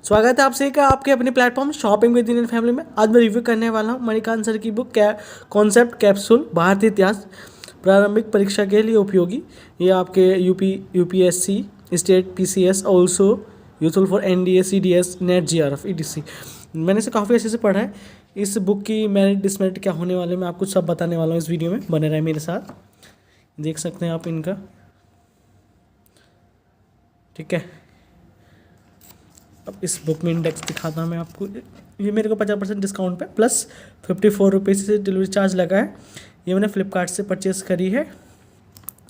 स्वागत है आपसे का आपके अपने platform shopping with Indian family में। आज मैं रिव्यू करने वाला हूँ मणिकांत सर की बुक कॉन्सेप्ट कैप्सूल भारतीय इतिहास प्रारंभिक परीक्षा के लिए उपयोगी। ये आपके UPSC state PCS also useful for NDA CDS net GRF etc. मैंने इसे काफ़ी अच्छे से पढ़ा है। इस बुक की मेरिट डिसमेरिट क्या होने वाले मैं आपको सब बताने वाला हूँ इस वीडियो में, बने रहे मेरे साथ। देख सकते हैं आप इनका, ठीक है। अब इस बुक में इंडेक्स दिखाता हूँ मैं आपको। ये मेरे को 50% डिस्काउंट पे प्लस 54 रुपीज़ से डिलीवरी चार्ज लगा है। ये मैंने फ्लिपकार्ट से परचेज़ करी है।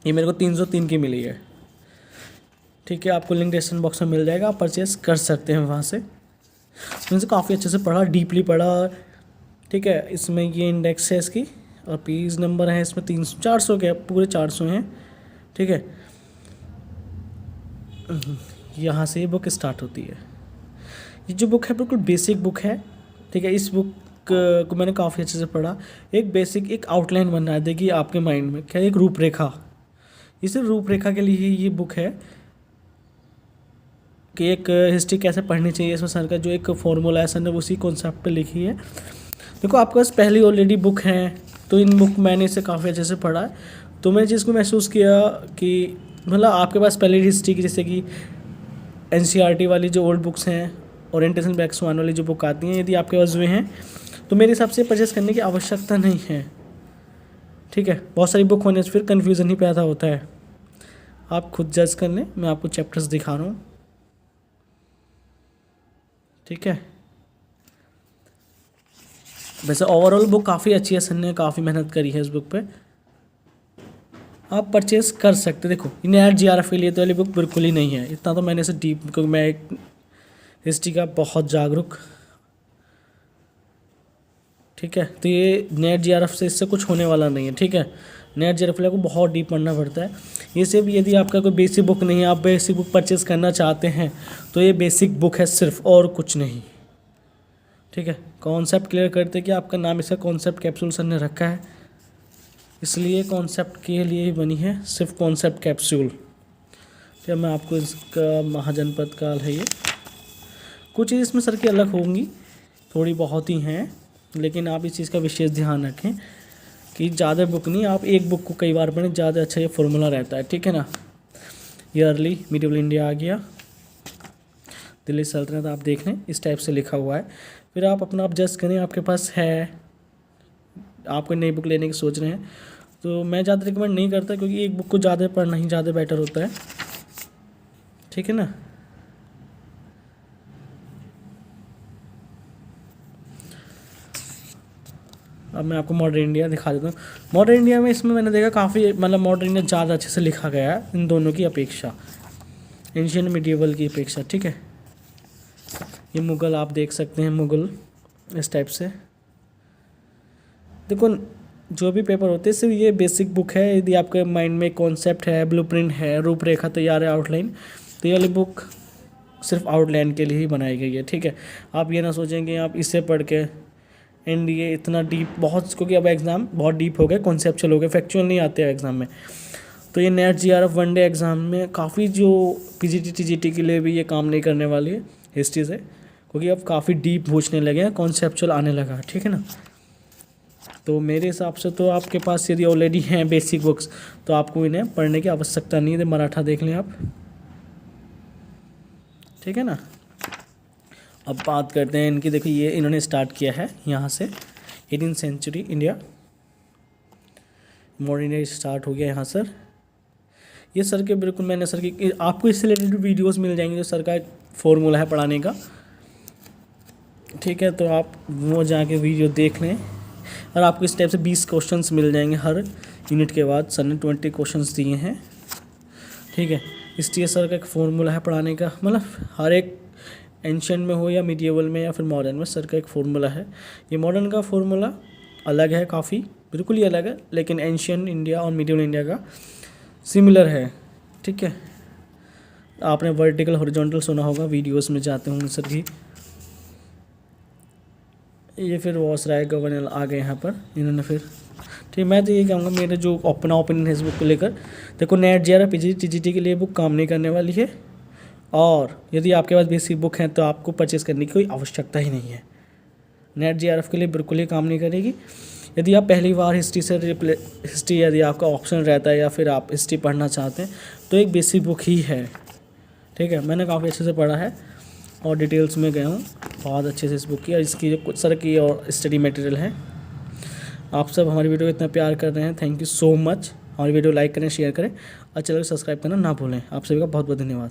ये मेरे को 303 की मिली है, ठीक है। आपको लिंक डिस्क्रिप्शन बॉक्स में मिल जाएगा, आप परचेज़ कर सकते हैं वहाँ से। मैंने काफ़ी अच्छे से पढ़ा, डीपली पढ़ा, ठीक है। इसमें ये इंडेक्स है इसकी और पेज नंबर है इसमें 400 के पूरे 400 हैं, ठीक है। यहाँ से ये बुक स्टार्ट होती है। ये जो बुक है बिल्कुल बेसिक बुक है, ठीक है। इस बुक को मैंने काफ़ी अच्छे से पढ़ा। एक बेसिक एक आउटलाइन बना देगी आपके माइंड में, क्या एक रूपरेखा। इस रूपरेखा के लिए ये बुक है कि एक हिस्ट्री कैसे पढ़नी चाहिए। इसमें सर का जो एक फॉर्मूला है, सर ने उसी कॉन्सेप्ट पे लिखी है। देखो आपके पास पहले ऑलरेडी बुक हैं, तो इन बुक मैंने इसे काफ़ी अच्छे से पढ़ा है। तो मैंने चीज़ को महसूस किया कि मतलब आपके पास पहले हिस्ट्री की, जैसे कि एनसीईआरटी वाली जो ओल्ड बुक्स हैं, ओरिएंटेशन बैक स्वान वाली जो बुक आती हैं, यदि आपके पास हुए हैं तो मेरे हिसाब से परचेस करने की आवश्यकता नहीं है, ठीक है। बहुत सारी बुक होने से फिर कन्फ्यूज़न ही पैदा होता है। आप खुद जज कर लें, मैं आपको चैप्टर्स दिखा रहा हूँ, ठीक है। वैसे ओवरऑल बुक काफ़ी अच्छी है, सर ने काफ़ी मेहनत करी है इस बुक पे, आप परचेस कर सकते। देखो नेट जीआरएफ के लिए तो वाली बुक बिल्कुल ही नहीं है, इतना तो मैंने इसे डीप, क्योंकि मैं एक हिस्ट्री का बहुत जागरूक, ठीक है। तो ये नेट जीआरएफ से इससे कुछ होने वाला नहीं है, ठीक है। नेट जीआरएफ को बहुत डीप पढ़ना पड़ता है। ये सिर्फ यदि आपका कोई बेसिक बुक नहीं है, आप बेसिक बुक परचेस करना चाहते हैं तो ये बेसिक बुक है सिर्फ, और कुछ नहीं, ठीक है। कॉन्सेप्ट क्लियर करते कि आपका नाम इसका कॉन्सेप्ट कैप्सूल सर ने रखा है, इसलिए कॉन्सेप्ट के लिए ही बनी है, सिर्फ कॉन्सेप्ट कैप्सूल। फिर मैं आपको इसका महाजनपद काल है ये, कुछ चीज़ इसमें सर की अलग होंगी, थोड़ी बहुत ही हैं, लेकिन आप इस चीज़ का विशेष ध्यान रखें कि ज़्यादा बुक नहीं, आप एक बुक को कई बार पढ़ें, ज़्यादा अच्छा ये फॉर्मूला रहता है, ठीक है ना। ये अर्ली मिडिवल इंडिया आ गया, दिल्ली सल्तनत आप देख लें, इस टाइप से लिखा हुआ है। फिर आप अपना आप जस्ट करें, आपके पास है, आप कोई नई बुक लेने की सोच रहे हैं तो मैं ज़्यादा रिकमेंड नहीं करता, क्योंकि एक बुक को ज़्यादा पढ़ना ही ज़्यादा बेटर होता है, ठीक है ना। अब मैं आपको मॉडर्न इंडिया दिखा देता हूँ। मॉडर्न इंडिया में इसमें मैंने देखा काफ़ी, मतलब मॉडर्न इंडिया ज़्यादा अच्छे से लिखा गया है इन दोनों की अपेक्षा, एंशियंट मिडिवल की अपेक्षा, ठीक है। ये मुग़ल आप देख सकते हैं, मुग़ल इस टाइप से। देखो जो भी पेपर होते हैं सिर्फ ये बेसिक बुक है, यदि आपके माइंड में कॉन्सेप्ट है, ब्लूप्रिंट है, रूपरेखा तैयार है, आउटलाइन, तो ये वाली बुक सिर्फ आउटलाइन के लिए ही बनाई गई है, ठीक है। आप ये ना सोचेंगे आप इसे पढ़ के एनडीए इतना डीप बहुत, क्योंकि अब एग्ज़ाम बहुत डीप हो गए, कॉन्सेप्चुअल हो गए, फैक्चुअल नहीं आते हैं एग्ज़ाम में। तो ये नेट जीआरएफ वनडे एग्ज़ाम में काफ़ी, जो पीजीटी टीजीटी के लिए भी ये काम नहीं करने वाली है हिस्ट्री से, क्योंकि अब काफ़ी डीप पूछने लगे हैं, कॉन्सेप्चुअल आने लगा, ठीक है ना। तो मेरे हिसाब से तो आपके पास यदि ऑलरेडी हैं बेसिक बुक्स तो आपको इन्हें पढ़ने की आवश्यकता नहीं है। मराठा देख लें आप, ठीक है ना। अब बात करते हैं इनकी। देखो ये इन्होंने स्टार्ट किया है यहाँ से 18th century India, modern India start हो गया यहाँ सर। ये सर के बिल्कुल, मैंने सर की आपको इससे रिलेटेड वीडियोस मिल जाएंगे, जो सर का एक फॉर्मूला है पढ़ाने का, ठीक है। तो आप वो जाके वीडियो देख लें, और आपको इस टाइप से 20 क्वेश्चंस मिल जाएंगे हर यूनिट के बाद। सर ने 20 क्वेश्चंस दिए हैं, ठीक है। इसलिए सर का एक फॉर्मूला है पढ़ाने का, मतलब हर एक एंशिएंट में हो या मीडिएवल में या फिर मॉडर्न में, सर का एक फॉर्मूला है। ये मॉडर्न का फॉर्मूला अलग है, काफ़ी बिल्कुल ही अलग है, लेकिन एंशिएंट इंडिया और मीडिएवल इंडिया का सिमिलर है, ठीक है। आपने वर्टिकल हॉरिजॉन्टल सुना होगा, वीडियोस में जाते होंगे सर की। ये फिर वायसराय गवर्नर आ गए यहाँ पर, इन्होंने फिर, ठीक। मैं तो ये कहूँगा, मेरे जो अपना ओपिनियन है इस बुक को लेकर, देखो नेट जीआरएफ पीजीटी टीजीटी के लिए बुक काम नहीं करने वाली है, और यदि आपके पास बेसिक बुक है तो आपको परचेज़ करने की कोई आवश्यकता ही नहीं है। नेट JRF के लिए बिल्कुल ही काम नहीं करेगी। यदि आप पहली बार हिस्ट्री यदि आपका ऑप्शन रहता है या फिर आप हिस्ट्री पढ़ना चाहते हैं तो एक बेसिक बुक ही है, ठीक है। मैंने काफ़ी अच्छे से पढ़ा है और डिटेल्स में गया हूँ बहुत अच्छे से इस बुक की, और इसकी जो कुछ सारे की और स्टडी मटेरियल है। आप सब हमारी वीडियो को इतना प्यार कर रहे हैं, थैंक यू सो मच। हमारी वीडियो लाइक करें, शेयर करें और चैनल को सब्सक्राइब करना ना भूलें। आप सभी का बहुत बहुत धन्यवाद।